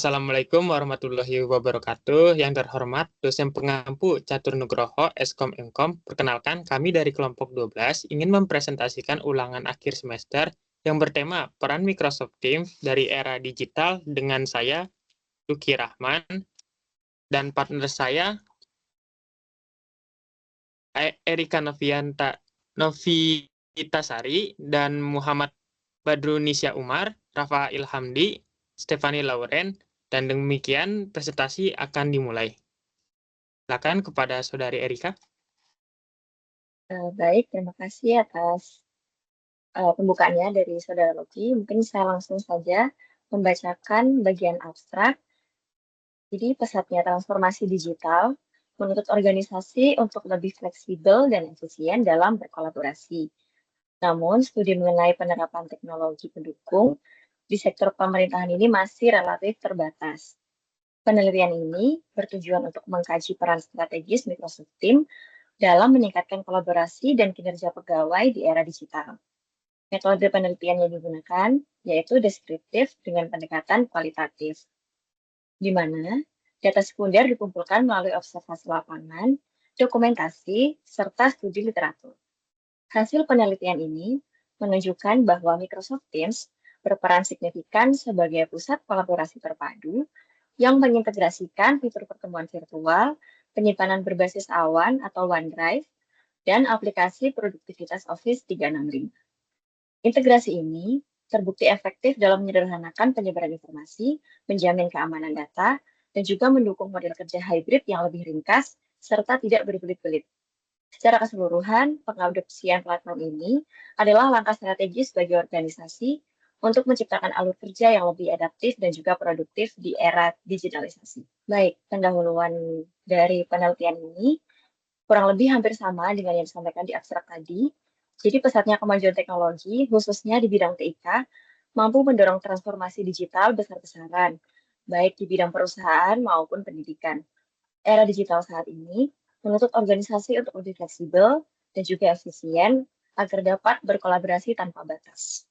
Assalamualaikum warahmatullahi wabarakatuh. Yang terhormat dosen pengampu Catur Nugroho, Eskom Emkom. Perkenalkan, kami dari kelompok 12 ingin mempresentasikan ulangan akhir semester yang bertema peran Microsoft Teams dari era digital dengan saya, Luki Rahman, dan partner saya, Erika Novitasari, dan Muhammad Badrunisya Umar, Rafa Ilhamdi, Stefani Lauren, dan demikian presentasi akan dimulai. Silakan kepada Saudari Erika. Baik, terima kasih atas pembukaannya dari Saudara Loki. Mungkin saya langsung saja membacakan bagian abstrak. Jadi, pesatnya transformasi digital menuntut organisasi untuk lebih fleksibel dan efisien dalam berkolaborasi. Namun, studi mengenai penerapan teknologi pendukung di sektor pemerintahan ini masih relatif terbatas. Penelitian ini bertujuan untuk mengkaji peran strategis Microsoft Teams dalam meningkatkan kolaborasi dan kinerja pegawai di era digital. Metode penelitian yang digunakan yaitu deskriptif dengan pendekatan kualitatif, di mana data sekunder dikumpulkan melalui observasi lapangan, dokumentasi, serta studi literatur. Hasil penelitian ini menunjukkan bahwa Microsoft Teams berperan signifikan sebagai pusat kolaborasi terpadu yang mengintegrasikan fitur pertemuan virtual, penyimpanan berbasis awan atau OneDrive, dan aplikasi produktivitas Office 365. Integrasi ini terbukti efektif dalam menyederhanakan penyebaran informasi, menjamin keamanan data, dan juga mendukung model kerja hybrid yang lebih ringkas serta tidak berbelit-belit. Secara keseluruhan, pengadopsian platform ini adalah langkah strategis bagi organisasi untuk menciptakan alur kerja yang lebih adaptif dan juga produktif di era digitalisasi. Baik, pendahuluan dari penelitian ini kurang lebih hampir sama dengan yang disampaikan di abstrak tadi. Jadi pesatnya kemajuan teknologi, khususnya di bidang TIK, mampu mendorong transformasi digital besar-besaran, baik di bidang perusahaan maupun pendidikan. Era digital saat ini menuntut organisasi untuk lebih fleksibel dan juga efisien agar dapat berkolaborasi tanpa batas.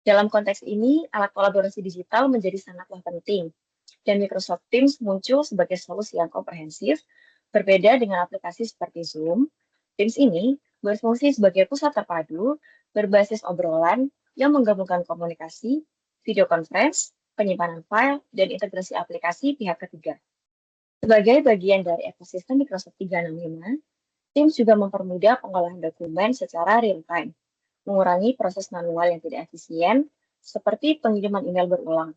Dalam konteks ini, alat kolaborasi digital menjadi sangatlah penting, dan Microsoft Teams muncul sebagai solusi yang komprehensif. Berbeda dengan aplikasi seperti Zoom, Teams ini berfungsi sebagai pusat terpadu berbasis obrolan yang menggabungkan komunikasi, video conference, penyimpanan file, dan integrasi aplikasi pihak ketiga. Sebagai bagian dari ekosistem Microsoft 365, Teams juga mempermudah pengolahan dokumen secara real-time, mengurangi proses manual yang tidak efisien, seperti pengiriman email berulang.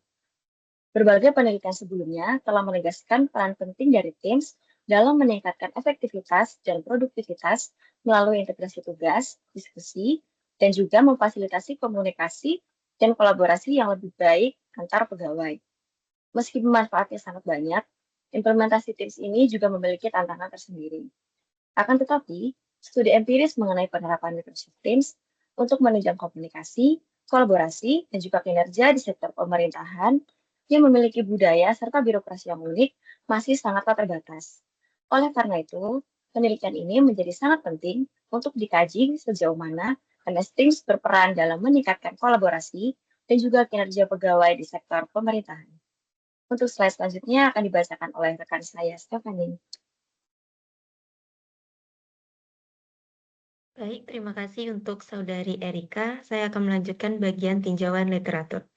Berbagai penelitian sebelumnya telah menegaskan peran penting dari Teams dalam meningkatkan efektivitas dan produktivitas melalui integrasi tugas, diskusi, dan juga memfasilitasi komunikasi dan kolaborasi yang lebih baik antar pegawai. Meski manfaatnya sangat banyak, implementasi Teams ini juga memiliki tantangan tersendiri. Akan tetapi, studi empiris mengenai penerapan Microsoft Teams untuk menunjang komunikasi, kolaborasi, dan juga kinerja di sektor pemerintahan yang memiliki budaya serta birokrasi yang unik masih sangatlah terbatas. Oleh karena itu, penelitian ini menjadi sangat penting untuk dikaji sejauh mana Teams berperan dalam meningkatkan kolaborasi dan juga kinerja pegawai di sektor pemerintahan. Untuk slide selanjutnya akan dibacakan oleh rekan saya, Stephanie. Baik, terima kasih untuk Saudari Erika. Saya akan melanjutkan bagian tinjauan literatur.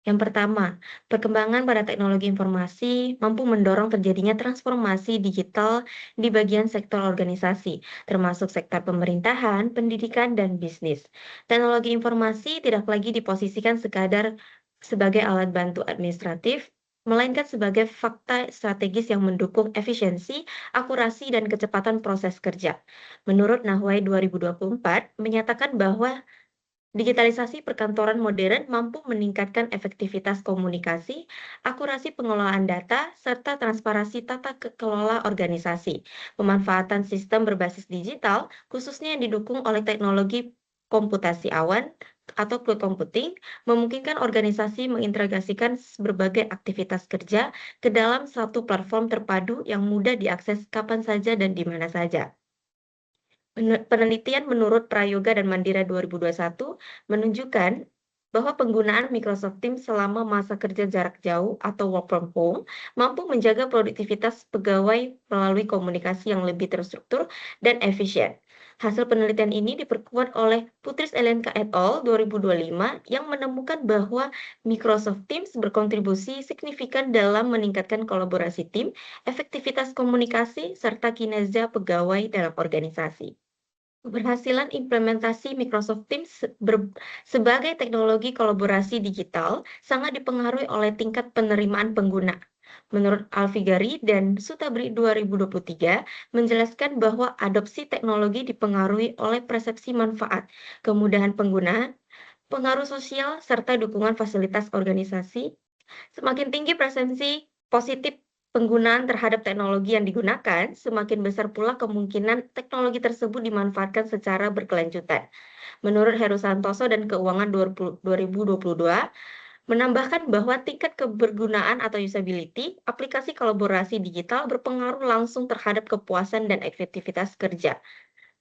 Yang pertama, perkembangan pada teknologi informasi mampu mendorong terjadinya transformasi digital di bagian sektor organisasi, termasuk sektor pemerintahan, pendidikan, dan bisnis. Teknologi informasi tidak lagi diposisikan sekadar sebagai alat bantu administratif, melainkan sebagai fakta strategis yang mendukung efisiensi, akurasi, dan kecepatan proses kerja. Menurut Nahway 2024, menyatakan bahwa digitalisasi perkantoran modern mampu meningkatkan efektivitas komunikasi, akurasi pengelolaan data, serta transparansi tata kelola organisasi. Pemanfaatan sistem berbasis digital, khususnya yang didukung oleh teknologi komputasi awan atau cloud computing, memungkinkan organisasi mengintegrasikan berbagai aktivitas kerja ke dalam satu platform terpadu yang mudah diakses kapan saja dan di mana saja. Penelitian menurut Prayoga dan Mandira 2021 menunjukkan bahwa penggunaan Microsoft Teams selama masa kerja jarak jauh atau work from home mampu menjaga produktivitas pegawai melalui komunikasi yang lebih terstruktur dan efisien. Hasil penelitian ini diperkuat oleh Putris Elenka et al. 2025 yang menemukan bahwa Microsoft Teams berkontribusi signifikan dalam meningkatkan kolaborasi tim, efektivitas komunikasi, serta kinerja pegawai dalam organisasi. Keberhasilan implementasi Microsoft Teams sebagai teknologi kolaborasi digital sangat dipengaruhi oleh tingkat penerimaan pengguna. Menurut Alfigari dan Sutabri 2023 menjelaskan bahwa adopsi teknologi dipengaruhi oleh persepsi manfaat, kemudahan pengguna, pengaruh sosial, serta dukungan fasilitas organisasi. Semakin tinggi presensi positif penggunaan terhadap teknologi yang digunakan, semakin besar pula kemungkinan teknologi tersebut dimanfaatkan secara berkelanjutan. Menurut Heru Santoso dan Keuangan 2022, menambahkan bahwa tingkat kebergunaan atau usability aplikasi kolaborasi digital berpengaruh langsung terhadap kepuasan dan efektivitas kerja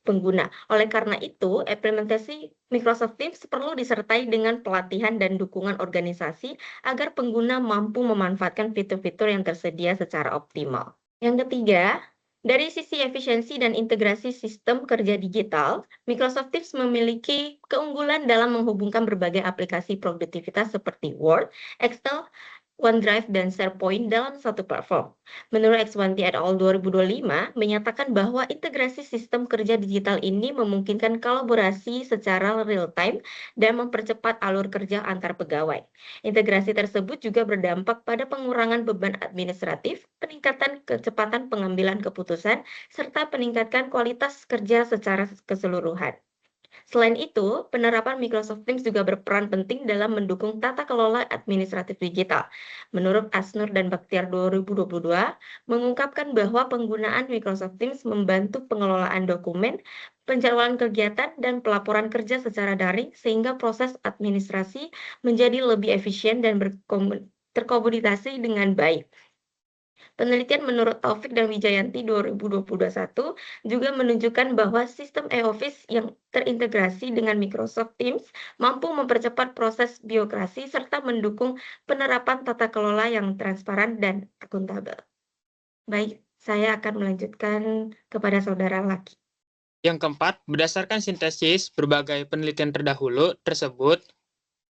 pengguna. Oleh karena itu, implementasi Microsoft Teams perlu disertai dengan pelatihan dan dukungan organisasi agar pengguna mampu memanfaatkan fitur-fitur yang tersedia secara optimal. Yang ketiga, dari sisi efisiensi dan integrasi sistem kerja digital, Microsoft Teams memiliki keunggulan dalam menghubungkan berbagai aplikasi produktivitas seperti Word, Excel, OneDrive, dan SharePoint dalam satu platform. Menurut X1T et al. 2025, menyatakan bahwa integrasi sistem kerja digital ini memungkinkan kolaborasi secara real-time dan mempercepat alur kerja antar pegawai. Integrasi tersebut juga berdampak pada pengurangan beban administratif, peningkatan kecepatan pengambilan keputusan, serta peningkatan kualitas kerja secara keseluruhan. Selain itu, penerapan Microsoft Teams juga berperan penting dalam mendukung tata kelola administratif digital. Menurut Asnur dan Bakhtiar 2022, mengungkapkan bahwa penggunaan Microsoft Teams membantu pengelolaan dokumen, penjadwalan kegiatan, dan pelaporan kerja secara daring sehingga proses administrasi menjadi lebih efisien dan terkomunikasi dengan baik. Penelitian menurut Taufik dan Wijayanti 2021 juga menunjukkan bahwa sistem e-office yang terintegrasi dengan Microsoft Teams mampu mempercepat proses birokrasi serta mendukung penerapan tata kelola yang transparan dan akuntabel. Baik, saya akan melanjutkan kepada saudara lagi. Yang keempat, berdasarkan sintesis berbagai penelitian terdahulu tersebut,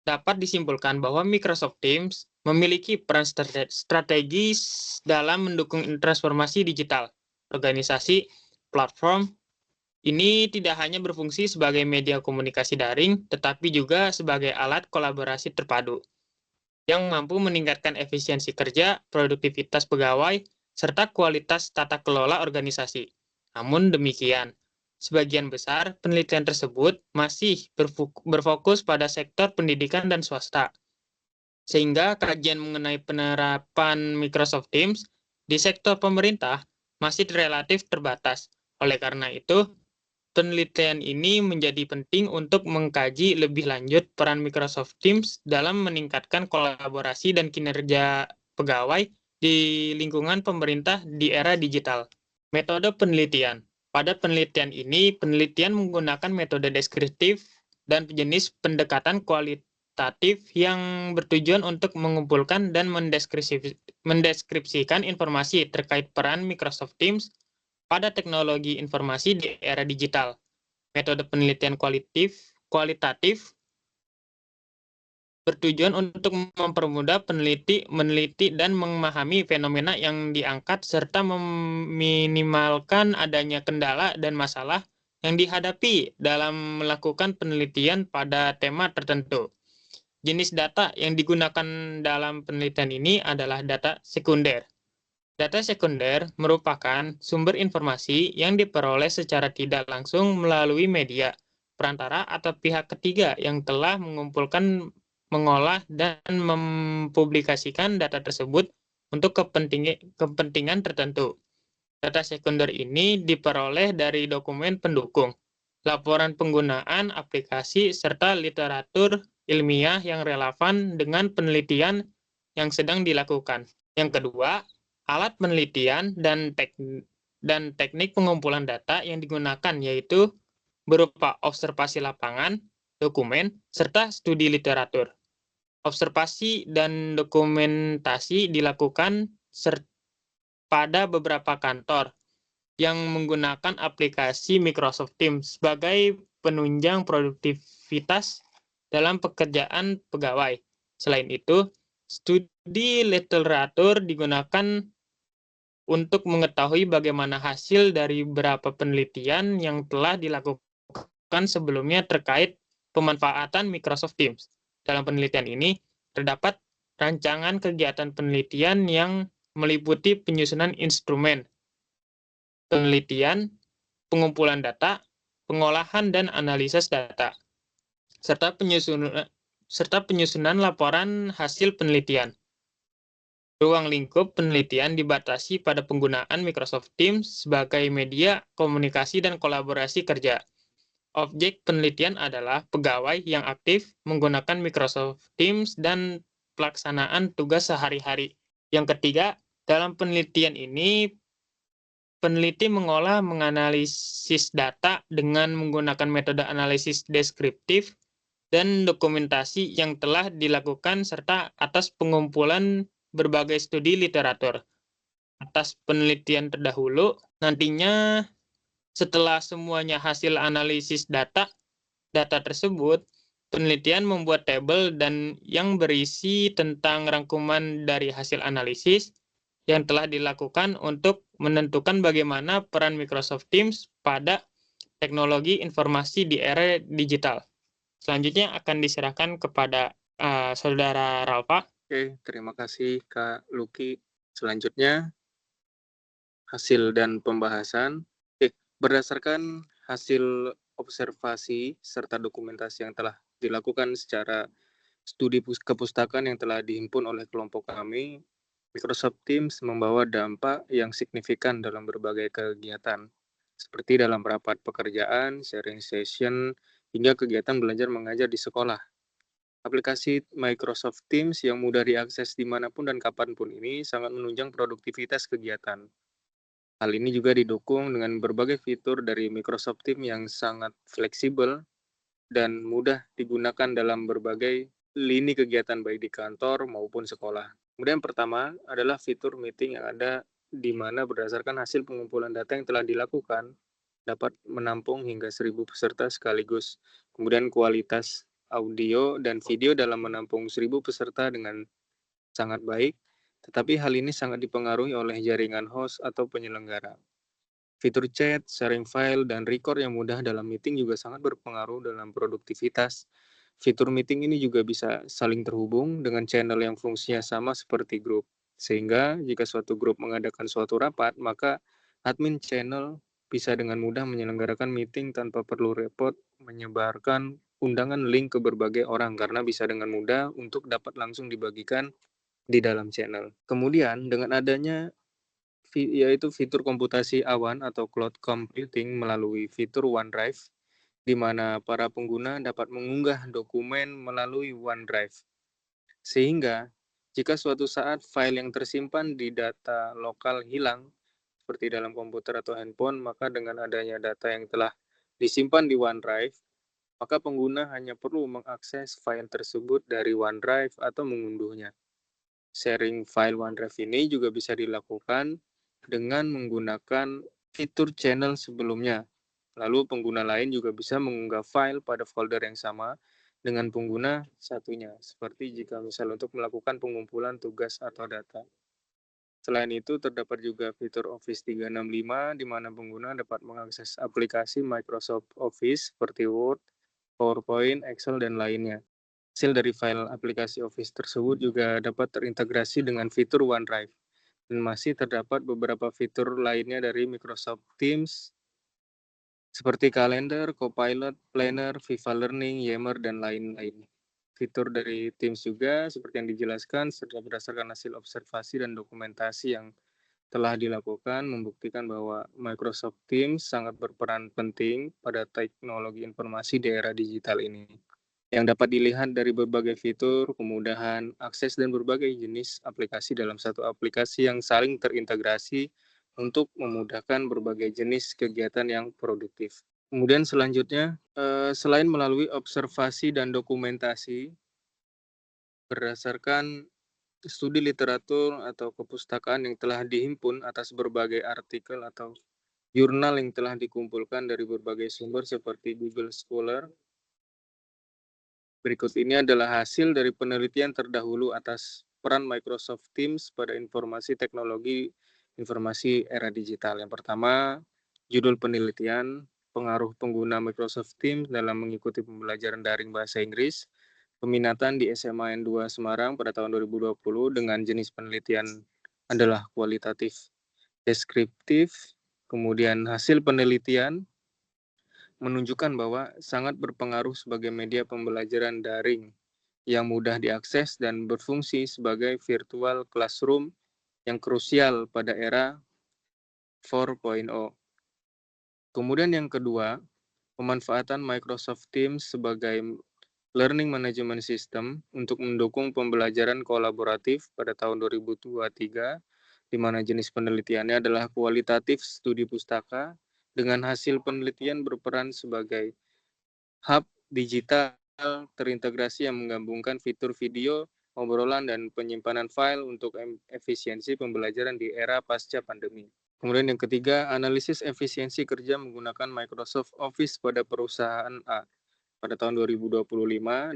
dapat disimpulkan bahwa Microsoft Teams memiliki peran strategis dalam mendukung transformasi digital. Organisasi, platform, ini tidak hanya berfungsi sebagai media komunikasi daring, tetapi juga sebagai alat kolaborasi terpadu yang mampu meningkatkan efisiensi kerja, produktivitas pegawai, serta kualitas tata kelola organisasi. Namun demikian, sebagian besar penelitian tersebut masih berfokus pada sektor pendidikan dan swasta, sehingga kajian mengenai penerapan Microsoft Teams di sektor pemerintah masih relatif terbatas. Oleh karena itu, penelitian ini menjadi penting untuk mengkaji lebih lanjut peran Microsoft Teams dalam meningkatkan kolaborasi dan kinerja pegawai di lingkungan pemerintah di era digital. Metode penelitian. Pada penelitian ini, penelitian menggunakan metode deskriptif dan jenis pendekatan kualitatif yang bertujuan untuk mengumpulkan dan mendeskripsikan informasi terkait peran Microsoft Teams pada teknologi informasi di era digital. Metode penelitian kualitatif bertujuan untuk mempermudah meneliti dan memahami fenomena yang diangkat serta meminimalkan adanya kendala dan masalah yang dihadapi dalam melakukan penelitian pada tema tertentu. Jenis data yang digunakan dalam penelitian ini adalah data sekunder. Data sekunder merupakan sumber informasi yang diperoleh secara tidak langsung melalui media, perantara, atau pihak ketiga yang telah mengumpulkan, mengolah, dan mempublikasikan data tersebut untuk kepentingan tertentu. Data sekunder ini diperoleh dari dokumen pendukung, laporan penggunaan aplikasi, serta literatur ilmiah yang relevan dengan penelitian yang sedang dilakukan. Yang kedua, alat penelitian dan teknik pengumpulan data yang digunakan yaitu berupa observasi lapangan, dokumen, serta studi literatur. Observasi dan dokumentasi dilakukan pada beberapa kantor yang menggunakan aplikasi Microsoft Teams sebagai penunjang produktivitas dalam pekerjaan pegawai. Selain itu, studi literatur digunakan untuk mengetahui bagaimana hasil dari beberapa penelitian yang telah dilakukan sebelumnya terkait pemanfaatan Microsoft Teams. Dalam penelitian ini, terdapat rancangan kegiatan penelitian yang meliputi penyusunan instrumen, penelitian, pengumpulan data, pengolahan dan analisis data, serta penyusunan laporan hasil penelitian. Ruang lingkup penelitian dibatasi pada penggunaan Microsoft Teams sebagai media komunikasi dan kolaborasi kerja. Objek penelitian adalah pegawai yang aktif menggunakan Microsoft Teams dan pelaksanaan tugas sehari-hari. Yang ketiga, dalam penelitian ini, peneliti menganalisis data dengan menggunakan metode analisis deskriptif dan dokumentasi yang telah dilakukan serta atas pengumpulan berbagai studi literatur. Atas penelitian terdahulu, nantinya setelah semuanya hasil analisis data tersebut, penelitian membuat tabel dan yang berisi tentang rangkuman dari hasil analisis yang telah dilakukan untuk menentukan bagaimana peran Microsoft Teams pada teknologi informasi di era digital. Selanjutnya akan diserahkan kepada Saudara Ralfa. Oke, terima kasih Kak Luki. Selanjutnya, hasil dan pembahasan. Berdasarkan hasil observasi serta dokumentasi yang telah dilakukan secara studi kepustakaan yang telah dihimpun oleh kelompok kami, Microsoft Teams membawa dampak yang signifikan dalam berbagai kegiatan, seperti dalam rapat pekerjaan, sharing session, hingga kegiatan belajar mengajar di sekolah. Aplikasi Microsoft Teams yang mudah diakses dimanapun dan kapanpun ini sangat menunjang produktivitas kegiatan. Hal ini juga didukung dengan berbagai fitur dari Microsoft Teams yang sangat fleksibel dan mudah digunakan dalam berbagai lini kegiatan baik di kantor maupun sekolah. Kemudian pertama adalah fitur meeting yang ada di mana berdasarkan hasil pengumpulan data yang telah dilakukan dapat menampung hingga 1.000 peserta sekaligus. Kemudian kualitas audio dan video dalam menampung 1.000 peserta dengan sangat baik, tetapi hal ini sangat dipengaruhi oleh jaringan host atau penyelenggara. Fitur chat, sharing file, dan record yang mudah dalam meeting juga sangat berpengaruh dalam produktivitas. Fitur meeting ini juga bisa saling terhubung dengan channel yang fungsinya sama seperti grup. Sehingga jika suatu grup mengadakan suatu rapat, maka admin channel bisa dengan mudah menyelenggarakan meeting tanpa perlu repot menyebarkan undangan link ke berbagai orang karena bisa dengan mudah untuk dapat langsung dibagikan di dalam channel. Kemudian dengan adanya yaitu fitur komputasi awan atau cloud computing melalui fitur OneDrive, di mana para pengguna dapat mengunggah dokumen melalui OneDrive. Sehingga jika suatu saat file yang tersimpan di data lokal hilang, seperti dalam komputer atau handphone, maka dengan adanya data yang telah disimpan di OneDrive, maka pengguna hanya perlu mengakses file tersebut dari OneDrive atau mengunduhnya. Sharing file OneDrive ini juga bisa dilakukan dengan menggunakan fitur channel sebelumnya. Lalu pengguna lain juga bisa mengunggah file pada folder yang sama dengan pengguna satunya, seperti jika misal untuk melakukan pengumpulan tugas atau data. Selain itu, terdapat juga fitur Office 365, di mana pengguna dapat mengakses aplikasi Microsoft Office seperti Word, PowerPoint, Excel, dan lainnya. Hasil dari file aplikasi Office tersebut juga dapat terintegrasi dengan fitur OneDrive. Dan masih terdapat beberapa fitur lainnya dari Microsoft Teams, seperti kalender, Copilot, Planner, Viva Learning, Yammer, dan lain-lain. Fitur dari Teams juga, seperti yang dijelaskan, serta berdasarkan hasil observasi dan dokumentasi yang telah dilakukan, membuktikan bahwa Microsoft Teams sangat berperan penting pada teknologi informasi di era digital ini, yang dapat dilihat dari berbagai fitur, kemudahan, akses, dan berbagai jenis aplikasi dalam satu aplikasi yang saling terintegrasi untuk memudahkan berbagai jenis kegiatan yang produktif. Kemudian selanjutnya, selain melalui observasi dan dokumentasi, berdasarkan studi literatur atau kepustakaan yang telah dihimpun atas berbagai artikel atau jurnal yang telah dikumpulkan dari berbagai sumber seperti Google Scholar. Berikut ini adalah hasil dari penelitian terdahulu atas peran Microsoft Teams pada informasi teknologi informasi era digital. Yang pertama, judul penelitian, pengaruh pengguna Microsoft Teams dalam mengikuti pembelajaran daring bahasa Inggris, peminatan di SMA N2 Semarang pada tahun 2020 dengan jenis penelitian adalah kualitatif deskriptif. Kemudian hasil penelitian menunjukkan bahwa sangat berpengaruh sebagai media pembelajaran daring yang mudah diakses dan berfungsi sebagai virtual classroom yang krusial pada era 4.0. Kemudian yang kedua, pemanfaatan Microsoft Teams sebagai learning management system untuk mendukung pembelajaran kolaboratif pada tahun 2023, di mana jenis penelitiannya adalah kualitatif studi pustaka, dengan hasil penelitian berperan sebagai hub digital terintegrasi yang menggabungkan fitur video, obrolan, dan penyimpanan file untuk efisiensi pembelajaran di era pasca pandemi. Kemudian yang ketiga, analisis efisiensi kerja menggunakan Microsoft Office pada perusahaan A pada tahun 2025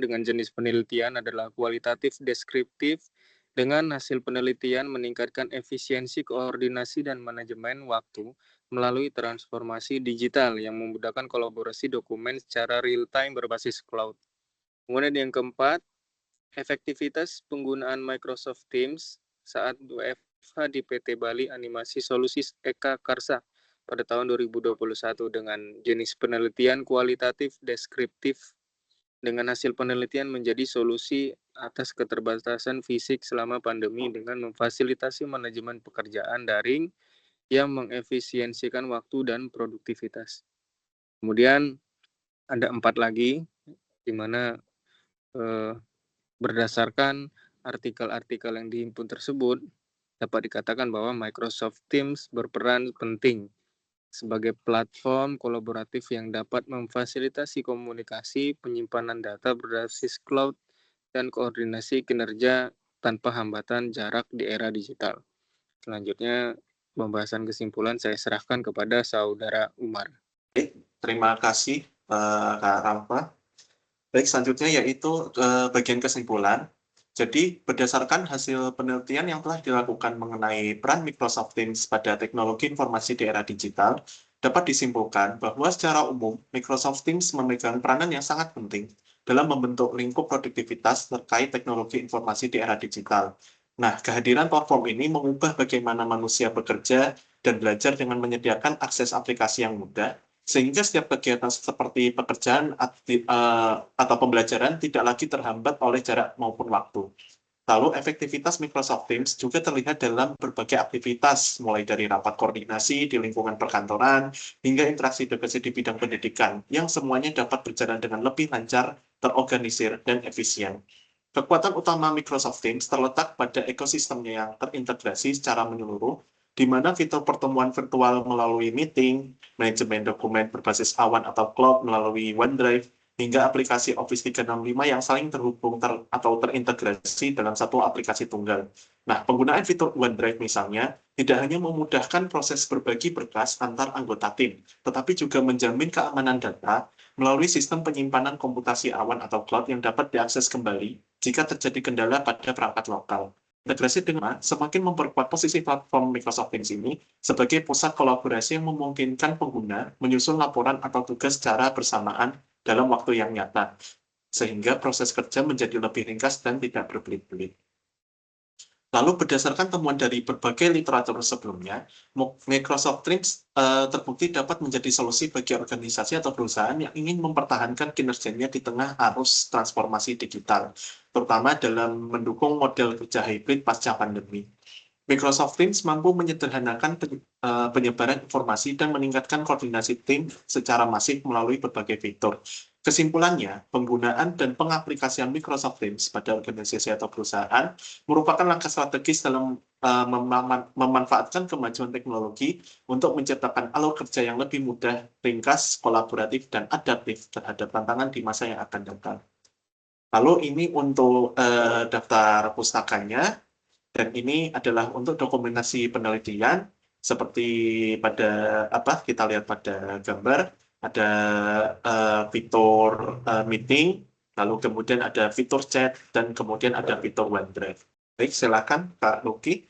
dengan jenis penelitian adalah kualitatif deskriptif, dengan hasil penelitian meningkatkan efisiensi koordinasi dan manajemen waktu melalui transformasi digital yang memudahkan kolaborasi dokumen secara real-time berbasis cloud. Kemudian yang keempat, efektivitas penggunaan Microsoft Teams saat WFH di PT Bali Animasi Solusi Eka Karsa pada tahun 2021 dengan jenis penelitian kualitatif deskriptif, dengan hasil penelitian menjadi solusi atas keterbatasan fisik selama pandemi dengan memfasilitasi manajemen pekerjaan daring yang mengefisiensikan waktu dan produktivitas. Kemudian ada 4 lagi, di mana berdasarkan artikel-artikel yang dihimpun tersebut, dapat dikatakan bahwa Microsoft Teams berperan penting sebagai platform kolaboratif yang dapat memfasilitasi komunikasi, penyimpanan data berbasis cloud, dan koordinasi kinerja tanpa hambatan jarak di era digital. Selanjutnya, pembahasan kesimpulan saya serahkan kepada Saudara Umar. Baik, terima kasih Kak Rampa. Baik, selanjutnya yaitu bagian kesimpulan. Jadi, berdasarkan hasil penelitian yang telah dilakukan mengenai peran Microsoft Teams pada teknologi informasi di era digital, dapat disimpulkan bahwa secara umum Microsoft Teams memegang peranan yang sangat penting dalam membentuk lingkup produktivitas terkait teknologi informasi di era digital. Nah, kehadiran platform ini mengubah bagaimana manusia bekerja dan belajar dengan menyediakan akses aplikasi yang mudah, sehingga setiap kegiatan seperti pekerjaan atau pembelajaran tidak lagi terhambat oleh jarak maupun waktu. Lalu efektivitas Microsoft Teams juga terlihat dalam berbagai aktivitas, mulai dari rapat koordinasi di lingkungan perkantoran, hingga interaksi edukasi di bidang pendidikan, yang semuanya dapat berjalan dengan lebih lancar, terorganisir, dan efisien. Kekuatan utama Microsoft Teams terletak pada ekosistemnya yang terintegrasi secara menyeluruh, di mana fitur pertemuan virtual melalui meeting, manajemen dokumen berbasis awan atau cloud melalui OneDrive, hingga aplikasi Office 365 yang saling terhubung atau terintegrasi dalam satu aplikasi tunggal. Nah, penggunaan fitur OneDrive misalnya tidak hanya memudahkan proses berbagi berkas antar anggota tim, tetapi juga menjamin keamanan data melalui sistem penyimpanan komputasi awan atau cloud yang dapat diakses kembali jika terjadi kendala pada perangkat lokal. Integrasi dengan semakin memperkuat posisi platform Microsoft Teams ini sebagai pusat kolaborasi yang memungkinkan pengguna menyusun laporan atau tugas secara bersamaan dalam waktu yang nyata, sehingga proses kerja menjadi lebih ringkas dan tidak berbelit-belit. Lalu berdasarkan temuan dari berbagai literatur sebelumnya, Microsoft Teams terbukti dapat menjadi solusi bagi organisasi atau perusahaan yang ingin mempertahankan kinerjanya di tengah arus transformasi digital, terutama dalam mendukung model kerja hibrid pasca pandemi. Microsoft Teams mampu menyederhanakan penyebaran informasi dan meningkatkan koordinasi tim secara masif melalui berbagai fitur. Kesimpulannya, penggunaan dan pengaplikasian Microsoft Teams pada organisasi atau perusahaan merupakan langkah strategis dalam memanfaatkan kemajuan teknologi untuk menciptakan alur kerja yang lebih mudah, ringkas, kolaboratif, dan adaptif terhadap tantangan di masa yang akan datang. Lalu ini untuk daftar pustakanya, dan ini adalah untuk dokumentasi penelitian, seperti pada kita lihat pada gambar, ada fitur meeting, lalu kemudian ada fitur chat, dan kemudian ada fitur OneDrive. Baik, silakan Kak Luki.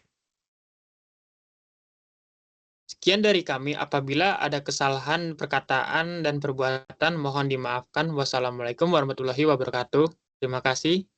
Sekian dari kami. Apabila ada kesalahan perkataan dan perbuatan, mohon dimaafkan. Wassalamualaikum warahmatullahi wabarakatuh. Terima kasih.